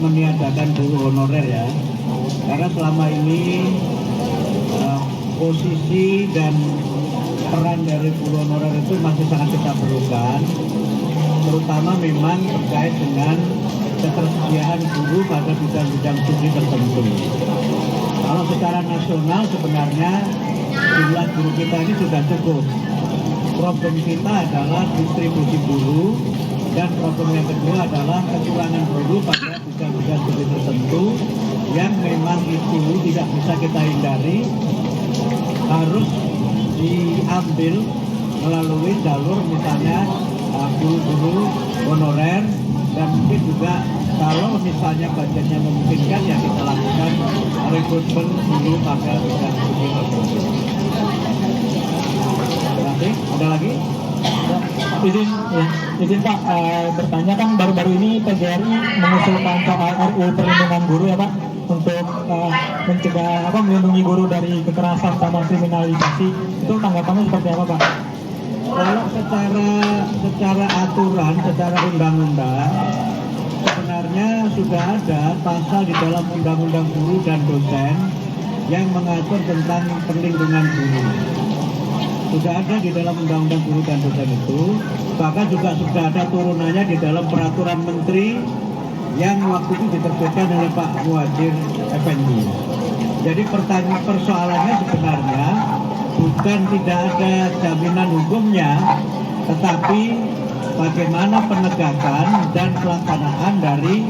meniadakan guru honorer ya, karena selama ini posisi dan peran dari guru honorer itu masih sangat kita perlukan, terutama memang terkait dengan ketersediaan guru pada bidang-bidang studi tertentu. Kalau secara nasional sebenarnya jumlah guru kita ini sudah cukup. Problem kita adalah distribusi guru, dan problem yang kedua adalah kekurangan guru pada bidang-bidang studi tertentu yang memang itu tidak bisa kita hindari, harus diambil melalui jalur misalnya guru-guru honorer, dan mungkin juga kalau misalnya budgetnya memungkinkan ya kita lakukan rekrutmen guru pada bidang studi tertentu. Ada lagi? Izin Pak bertanya, kan baru-baru ini PGRI mengusulkan soal RUU perlindungan guru ya Pak, untuk mencegah melindungi guru dari kekerasan sama kriminalisasi. Itu tanggapannya seperti apa Pak? Kalau secara aturan, secara undang-undang sebenarnya sudah ada pasal di dalam undang-undang guru dan dosen yang mengatur tentang perlindungan guru. Sudah ada di dalam undang-undang guru dan dosen itu, bahkan juga sudah ada turunannya di dalam peraturan menteri yang waktu itu diterbitkan oleh Pak Muhadjir Effendi. Jadi persoalannya sebenarnya bukan tidak ada jaminan hukumnya, tetapi bagaimana penegakan dan pelaksanaan dari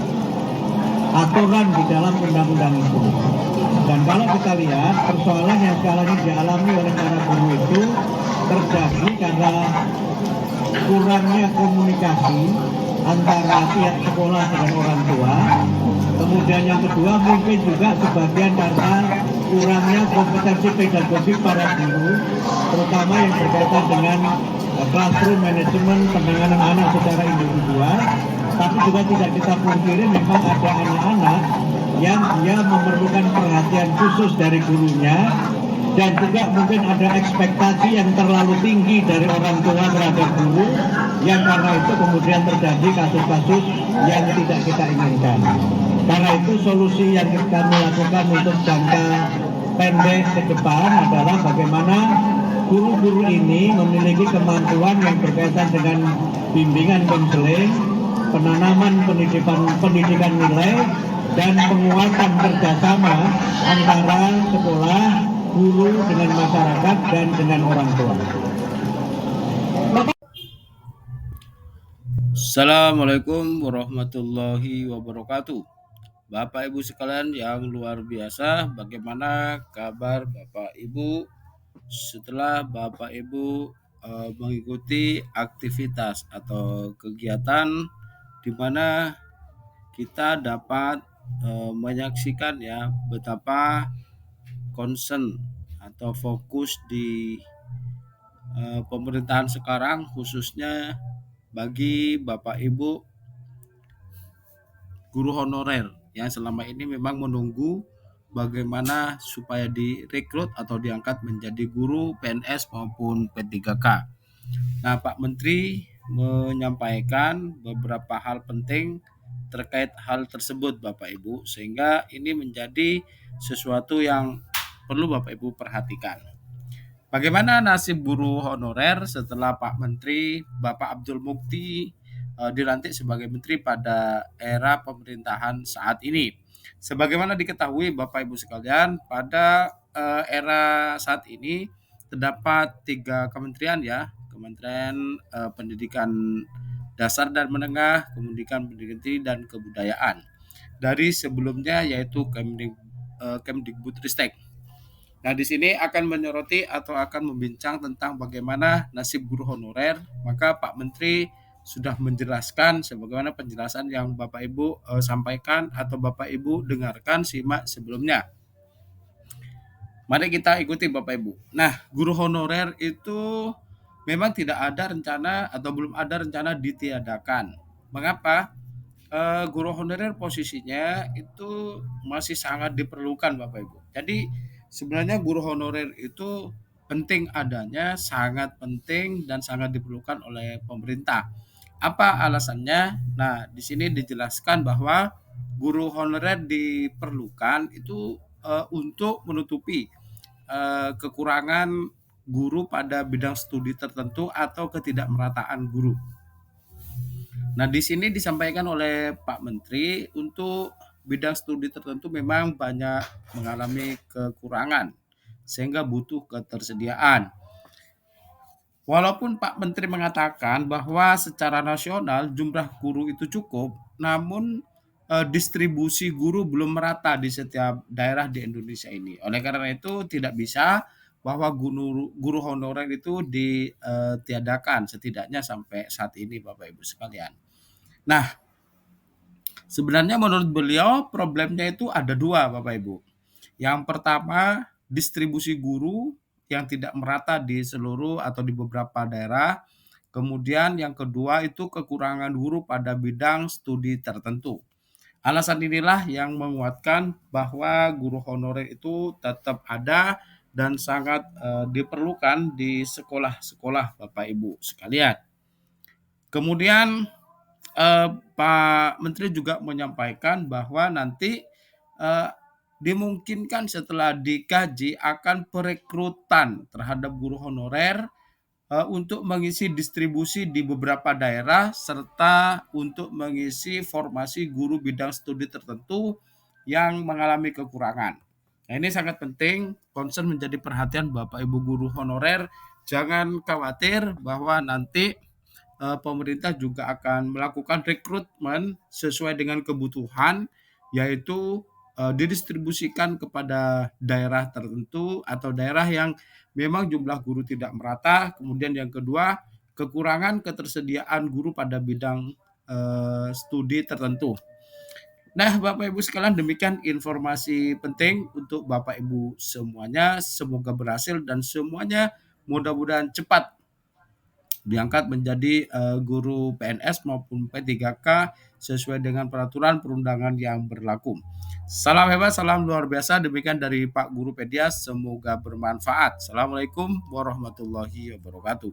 aturan di dalam undang-undang itu. Dan kalau kita lihat persoalan yang sekarang ini dialami oleh para guru itu terjadi karena kurangnya komunikasi antara pihak sekolah dengan orang tua. Kemudian yang kedua mungkin juga sebagian karena kurangnya kompetensi pedagogik para guru, terutama yang berkaitan dengan classroom management, penanganan anak secara individual. Tapi juga tidak kita pungkiri memang ada anak-anak yang dia memerlukan perhatian khusus dari gurunya, dan juga mungkin ada ekspektasi yang terlalu tinggi dari orang tua terhadap guru, yang karena itu kemudian terjadi kasus-kasus yang tidak kita inginkan. Karena itu solusi yang kami lakukan untuk jangka pendek ke depan adalah bagaimana guru-guru ini memiliki kemampuan yang berkaitan dengan bimbingan konseling, penanaman pendidikan nilai, dan penguatan kerjasama antara sekolah, guru dengan masyarakat, dan dengan orang tua. Assalamualaikum warahmatullahi wabarakatuh. Bapak Ibu sekalian yang luar biasa, bagaimana kabar Bapak Ibu setelah Bapak Ibu mengikuti aktivitas atau kegiatan di mana kita dapat menyaksikan ya betapa concern atau fokus di pemerintahan sekarang, khususnya bagi Bapak Ibu guru honorer yang selama ini memang menunggu bagaimana supaya direkrut atau diangkat menjadi guru PNS maupun P3K. Nah, Pak Menteri menyampaikan beberapa hal penting terkait hal tersebut Bapak Ibu, sehingga ini menjadi sesuatu yang perlu Bapak Ibu perhatikan. Bagaimana nasib guru honorer setelah Pak Menteri Bapak Abdul Mukti dilantik sebagai menteri pada era pemerintahan saat ini? Sebagaimana diketahui Bapak Ibu sekalian, pada era saat ini terdapat 3 kementerian ya, Kementerian Pendidikan Dasar dan Menengah, Pendidikan Tinggi dan Kebudayaan. Dari sebelumnya yaitu Kemdikbudristek. Nah, di sini akan menyoroti atau akan membincang tentang bagaimana nasib guru honorer. Maka Pak Menteri sudah menjelaskan sebagaimana penjelasan yang Bapak Ibu sampaikan atau Bapak Ibu dengarkan, simak sebelumnya. Mari kita ikuti Bapak Ibu. Nah, guru honorer itu memang tidak ada rencana atau belum ada rencana ditiadakan. Mengapa? Guru honorer posisinya itu masih sangat diperlukan Bapak Ibu. Jadi sebenarnya guru honorer itu penting adanya, sangat penting dan sangat diperlukan oleh pemerintah. Apa alasannya? Nah, di sini dijelaskan bahwa guru honorer diperlukan itu untuk menutupi kekurangan guru pada bidang studi tertentu atau ketidakmerataan guru. Nah, di sini disampaikan oleh Pak Menteri untuk bidang studi tertentu memang banyak mengalami kekurangan sehingga butuh ketersediaan. Walaupun Pak Menteri mengatakan bahwa secara nasional jumlah guru itu cukup, namun distribusi guru belum merata di setiap daerah di Indonesia ini. Oleh karena itu tidak bisa bahwa guru honorer itu ditiadakan setidaknya sampai saat ini, Bapak Ibu sekalian. Nah, sebenarnya menurut beliau problemnya itu ada dua, Bapak Ibu. Yang pertama, distribusi guru yang tidak merata di seluruh atau di beberapa daerah. Kemudian yang kedua itu kekurangan guru pada bidang studi tertentu. Alasan inilah yang menguatkan bahwa guru honorer itu tetap ada dan sangat diperlukan di sekolah-sekolah, Bapak Ibu sekalian. Kemudian Pak Menteri juga menyampaikan bahwa nanti dimungkinkan setelah dikaji akan perekrutan terhadap guru honorer untuk mengisi distribusi di beberapa daerah serta untuk mengisi formasi guru bidang studi tertentu yang mengalami kekurangan. Nah, ini sangat penting, concern menjadi perhatian Bapak Ibu guru honorer. Jangan khawatir bahwa nanti pemerintah juga akan melakukan rekrutmen sesuai dengan kebutuhan, yaitu didistribusikan kepada daerah tertentu atau daerah yang memang jumlah guru tidak merata. Kemudian yang kedua, kekurangan ketersediaan guru pada bidang studi tertentu. Nah, Bapak Ibu sekalian, demikian informasi penting untuk Bapak Ibu semuanya. Semoga berhasil dan semuanya mudah-mudahan cepat diangkat menjadi guru PNS maupun P3K sesuai dengan peraturan perundangan yang berlaku. Salam hebat, salam luar biasa. Demikian dari Pak Guru Pedias. Semoga bermanfaat. Assalamualaikum warahmatullahi wabarakatuh.